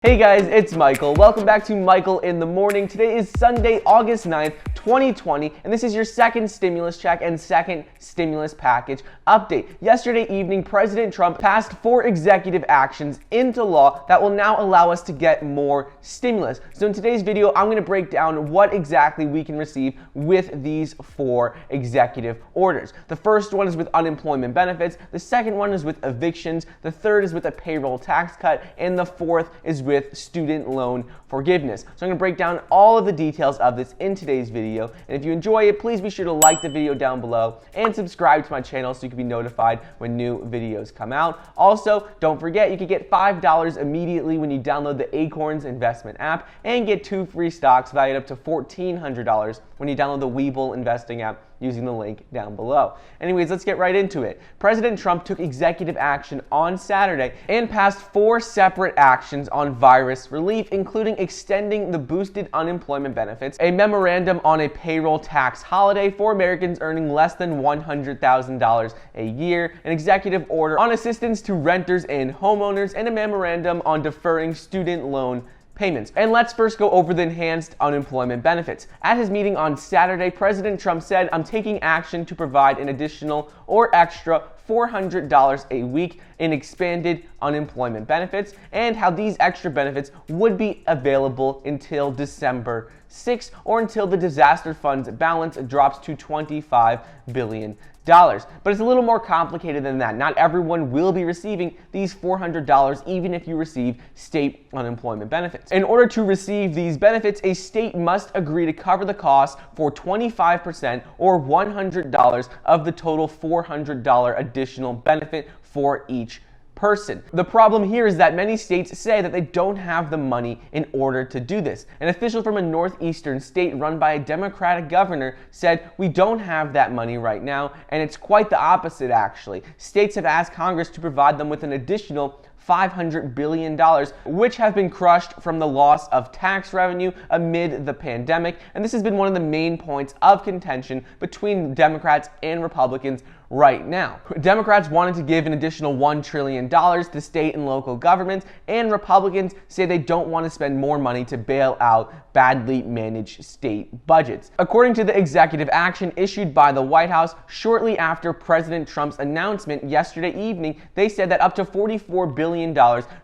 Hey guys, it's Michael. Welcome back to Michael in the Morning. Today is Sunday, August 9th, 2020, and this is your second stimulus check and second stimulus package update. Yesterday evening, President Trump passed 4 executive actions into law that will now allow us to get more stimulus. So in today's video, I'm going to break down what exactly we can receive with these 4 executive orders. The first one is with unemployment benefits, the second one is with evictions, the third is with a payroll tax cut, and the fourth is with student loan forgiveness. So I'm going to break down all of the details of this in today's video, and if you enjoy it, please be sure to like the video down below and subscribe to my channel so you can be notified when new videos come out. Also, don't forget you can get $5 immediately when you download the Acorns investment app and get 2 free stocks valued up to $1,400 when you download the Webull investing app using the link down below. Anyways, let's get right into it. President Trump took executive action on Saturday and passed 4 separate actions on virus relief, including extending the boosted unemployment benefits, a memorandum on a payroll tax holiday for Americans earning less than $100,000 a year, an executive order on assistance to renters and homeowners, and a memorandum on deferring student loan payments. And let's first go over the enhanced unemployment benefits. At his meeting on Saturday, President Trump said, "I'm taking action to provide an additional or extra $400 a week in expanded unemployment benefits," and how these extra benefits would be available until December 6th or until the disaster fund's balance drops to $25 billion. But it's a little more complicated than that. Not everyone will be receiving these $400 even if you receive state unemployment benefits. In order to receive these benefits, a state must agree to cover the cost for 25% or $100 of the total $400 additional benefit for each person. The problem here is that many states say that they don't have the money in order to do this. An official from a northeastern state run by a Democratic governor said, "We don't have that money right now," and it's quite the opposite actually. States have asked Congress to provide them with an additional $500 billion, which have been crushed from the loss of tax revenue amid the pandemic. And this has been one of the main points of contention between Democrats and Republicans right now. Democrats wanted to give an additional $1 trillion to state and local governments, and Republicans say they don't want to spend more money to bail out badly managed state budgets. According to the executive action issued by the White House shortly after President Trump's announcement yesterday evening, they said that up to $44 billion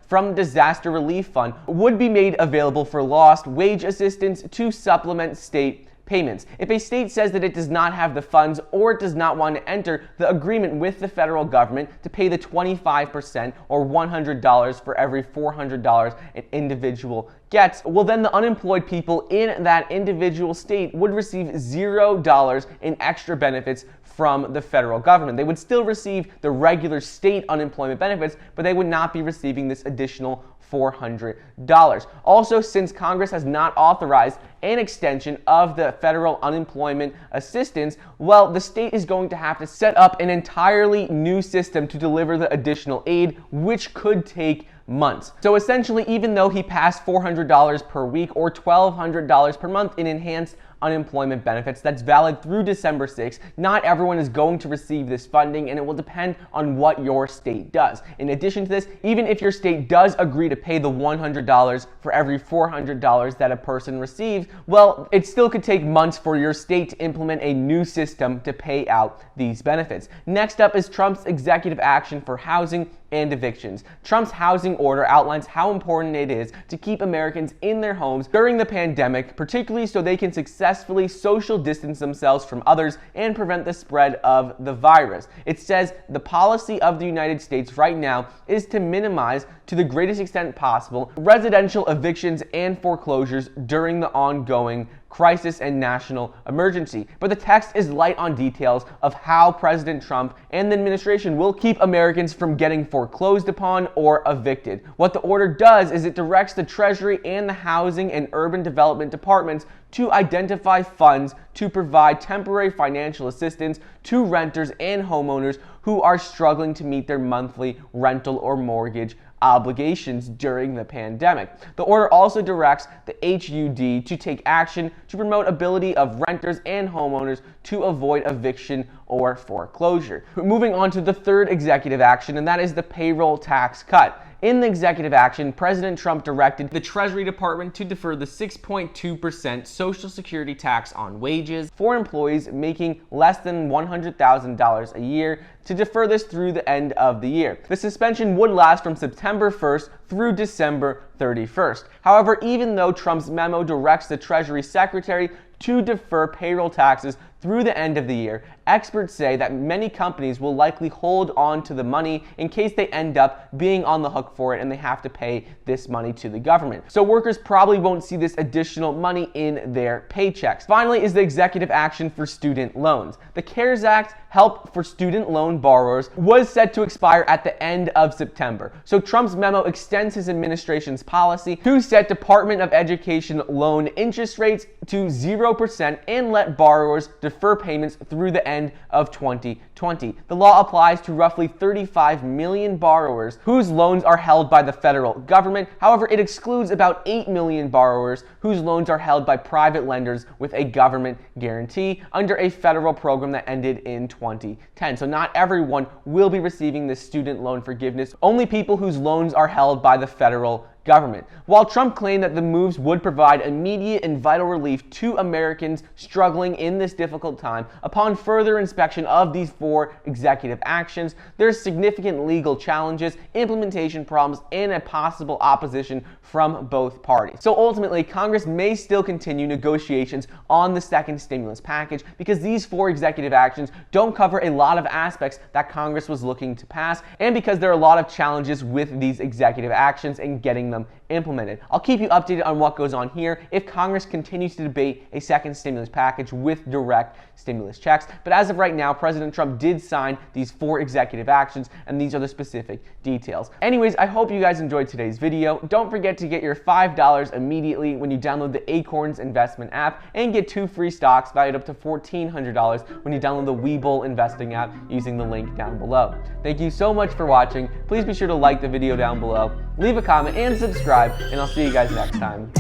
from the Disaster Relief Fund would be made available for lost wage assistance to supplement state payments. If a state says that it does not have the funds or it does not want to enter the agreement with the federal government to pay the 25% or $100 for every $400 an individual gets, well then the unemployed people in that individual state would receive $0 in extra benefits from the federal government. They would still receive the regular state unemployment benefits, but they would not be receiving this additional $400. Also, since Congress has not authorized an extension of the federal unemployment assistance, well, the state is going to have to set up an entirely new system to deliver the additional aid, which could take months. So essentially, even though he passed $400 per week or $1,200 per month in enhanced unemployment benefits that's valid through December 6th, not everyone is going to receive this funding, and it will depend on what your state does. In addition to this, even if your state does agree to pay the $100 for every $400 that a person receives, well, it still could take months for your state to implement a new system to pay out these benefits. Next up is Trump's executive action for housing and evictions. Trump's housing order outlines how important it is to keep Americans in their homes during the pandemic, particularly so they can successfully social distance themselves from others and prevent the spread of the virus. It says the policy of the United States right now is to minimize to the greatest extent possible residential evictions and foreclosures during the ongoing crisis and national emergency. But the text is light on details of how President Trump and the administration will keep Americans from getting foreclosed upon or evicted. What the order does is it directs the Treasury and the Housing and Urban Development departments to identify funds to provide temporary financial assistance to renters and homeowners who are struggling to meet their monthly rental or mortgage obligations during the pandemic. The order also directs the HUD to take action to promote ability of renters and homeowners to avoid eviction or foreclosure. Moving on to the third executive action, and that is the payroll tax cut. In the executive action, President Trump directed the Treasury Department to defer the 6.2% Social Security tax on wages for employees making less than $100,000 a year, to defer this through the end of the year. The suspension would last from September 1st through December 31st. However, even though Trump's memo directs the Treasury Secretary to defer payroll taxes through the end of the year, experts say that many companies will likely hold on to the money in case they end up being on the hook for it and they have to pay this money to the government. So workers probably won't see this additional money in their paychecks. Finally is the executive action for student loans. The CARES Act help for student loan borrowers was set to expire at the end of September. So Trump's memo extends his administration's policy to set Department of Education loan interest rates to 0% and let borrowers defer payments through the end of 2020. The law applies to roughly 35 million borrowers whose loans are held by the federal government. However, it excludes about 8 million borrowers whose loans are held by private lenders with a government guarantee under a federal program that ended in 2010. So not everyone will be receiving this student loan forgiveness, only people whose loans are held by the federal government. While Trump claimed that the moves would provide immediate and vital relief to Americans struggling in this difficult time, upon further inspection of these 4 executive actions, there's significant legal challenges, implementation problems, and a possible opposition from both parties. So ultimately, Congress may still continue negotiations on the second stimulus package because these 4 executive actions don't cover a lot of aspects that Congress was looking to pass, and because there are a lot of challenges with these executive actions and getting them implemented. I'll keep you updated on what goes on here if Congress continues to debate a second stimulus package with direct stimulus checks. But as of right now, President Trump did sign these 4 executive actions, and these are the specific details. Anyways, I hope you guys enjoyed today's video. Don't forget to get your $5 immediately when you download the Acorns investment app, and get 2 free stocks valued up to $1,400 when you download the Webull investing app using the link down below. Thank you so much for watching. Please be sure to like the video down below, leave a comment, and subscribe, and I'll see you guys next time.